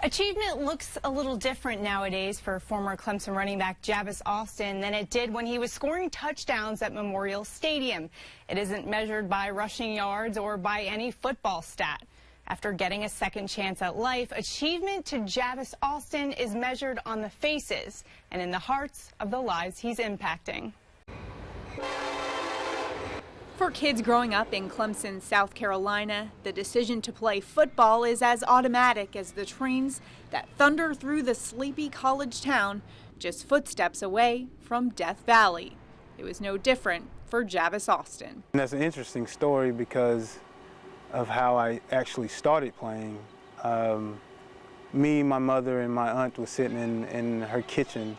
Achievement looks a little different nowadays for former Clemson running back Javis Austin than it did when he was scoring touchdowns at Memorial Stadium. It isn't measured by rushing yards or by any football stat. After getting a second chance at life, achievement to Javis Austin is measured on the faces and in the hearts of the lives he's impacting. For kids growing up in Clemson, South Carolina, the decision to play football is as automatic as the trains that thunder through the sleepy college town just footsteps away from Death Valley. It was no different for Javis Austin. And that's an interesting story because of how I actually started playing. Me, my mother, and my aunt was sitting in her kitchen.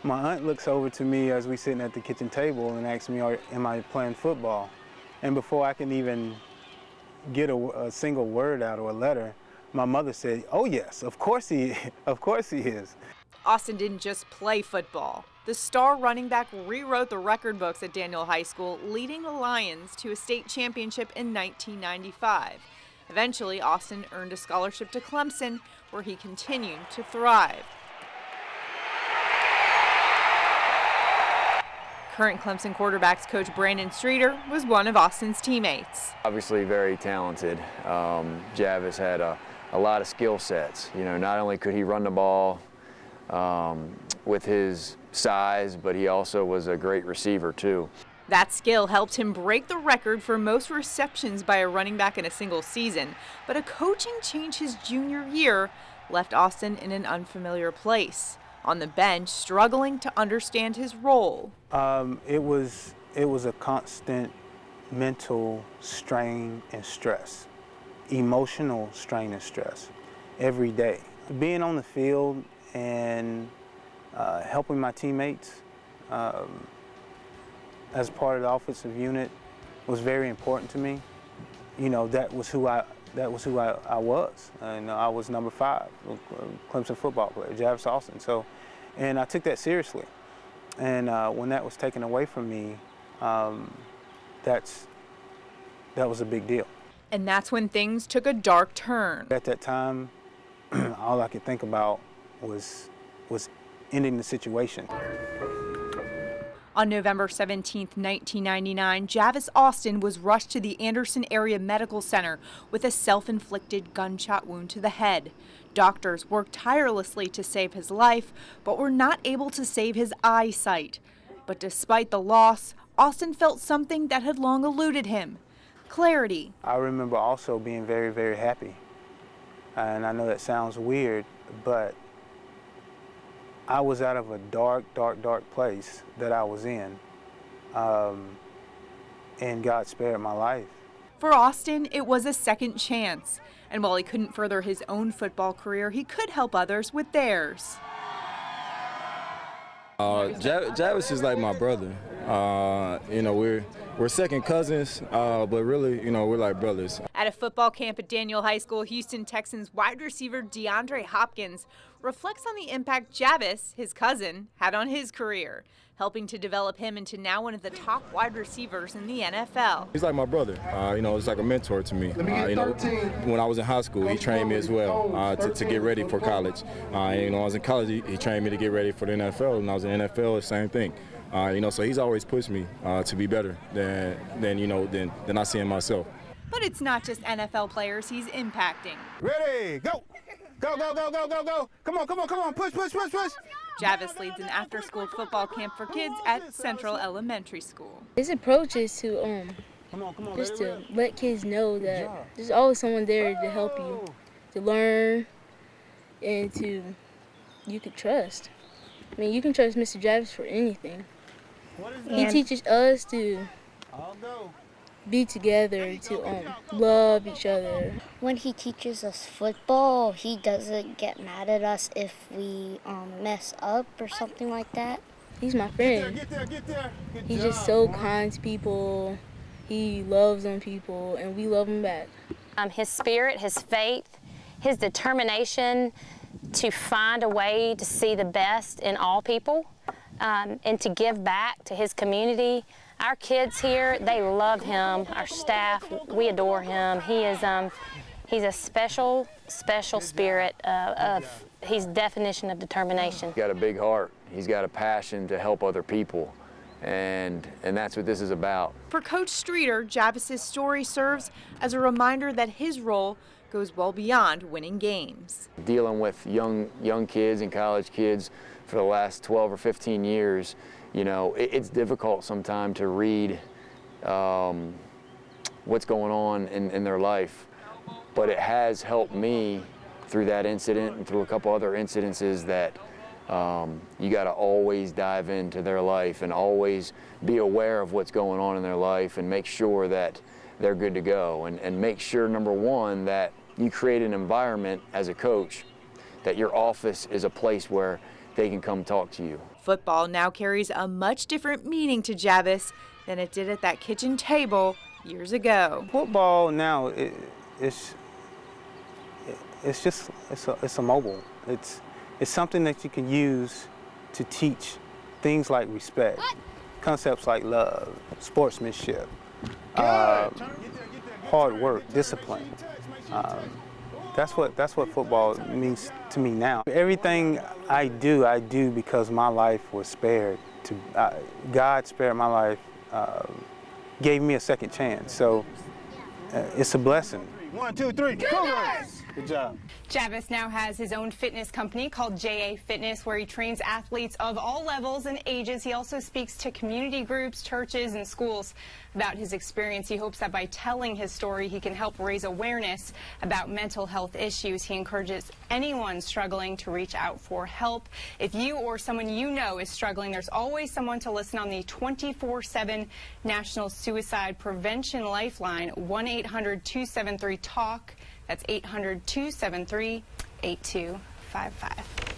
My aunt looks over to me as we sitting at the kitchen table and asks me, am I playing football? And before I can even get a single word out or a letter, my mother said, oh yes, of course he is. Austin didn't just play football. The star running back rewrote the record books at Daniel High School, leading the Lions to a state championship in 1995. Eventually, Austin earned a scholarship to Clemson, where he continued to thrive. Current Clemson quarterbacks coach Brandon Streeter was one of Austin's teammates. Obviously very talented. Javis had a lot of skill sets. You know, not only could he run the ball with his size, but he also was a great receiver too. That skill helped him break the record for most receptions by a running back in a single season. But a coaching change his junior year left Austin in an unfamiliar place, on the bench, struggling to understand his role. It was a constant mental strain and stress, emotional strain and stress every day. Being on the field and helping my teammates as part of the offensive unit was very important to me. You know, that was who I was. And I was number 5, Clemson football player, Javis Austin. And I took that seriously. And when that was taken away from me, that was a big deal. And that's when things took a dark turn. At that time, all I could think about was ending the situation. On November 17, 1999, Javis Austin was rushed to the Anderson Area Medical Center with a self-inflicted gunshot wound to the head. Doctors worked tirelessly to save his life, but were not able to save his eyesight. But despite the loss, Austin felt something that had long eluded him: clarity. I remember also being very, very happy. And I know that sounds weird, but I was out of a dark, dark, dark place that I was in, and God spared my life. For Austin, it was a second chance, and while he couldn't further his own football career, he could help others with theirs. Javis is like my brother. You know, we're second cousins, but really, you know, we're like brothers. At a football camp at Daniel High School, Houston Texans wide receiver DeAndre Hopkins reflects on the impact Javis, his cousin, had on his career, helping to develop him into now one of the top wide receivers in the NFL. He's like my brother. You know, it's like a mentor to me. You know, when I was in high school, he trained me as well to get ready for college. And, you know, I was in college, he trained me to get ready for the NFL. When I was in the NFL, the same thing. You know, so he's always pushed me to be better than I see in myself. But it's not just NFL players he's impacting. Ready, go! Go, go, go, go, go, go! Come on, come on, come on, push, push, push, push! Javis leads an after-school football camp for kids at Central Elementary School. His approach is to just to let kids know that there's always someone there to help you, to learn, and you can trust. I mean, you can trust Mr. Javis for anything. He teaches us to be together, to love each other. When he teaches us football, he doesn't get mad at us if we mess up or something like that. He's my friend. He's just so kind to people. He loves on people, and we love him back. His spirit, his faith, his determination to find a way to see the best in all people and to give back to his community. Our kids here, they love him. Our staff, we adore him. He is He's a special spirit he's definition of determination. He's got a big heart. He's got a passion to help other people. And that's what this is about. For Coach Streeter, Javis's story serves as a reminder that his role goes well beyond winning games. Dealing with young kids and college kids for the last 12 or 15 years, you know, it's difficult sometimes to read what's going on in their life. But it has helped me through that incident and through a couple other incidences that you got to always dive into their life and always be aware of what's going on in their life and make sure that they're good to go, and make sure, number one, that you create an environment as a coach that your office is a place where they can come talk to you. Football now carries a much different meaning to Javis than it did at that kitchen table years ago. Football now, it's a mobile. It's something that you can use to teach things like respect, concepts like love, sportsmanship, hard work, discipline. That's what football means to me now. Everything I do because my life was spared. God spared my life, gave me a second chance. So it's a blessing. 1, 2, 3, Cougars! Good job. Javis now has his own fitness company called JA Fitness, where he trains athletes of all levels and ages. He also speaks to community groups, churches, and schools about his experience. He hopes that by telling his story, he can help raise awareness about mental health issues. He encourages anyone struggling to reach out for help. If you or someone you know is struggling, there's always someone to listen on the 24/7 National Suicide Prevention Lifeline, 1-800-273-TALK. That's 800-273-8255.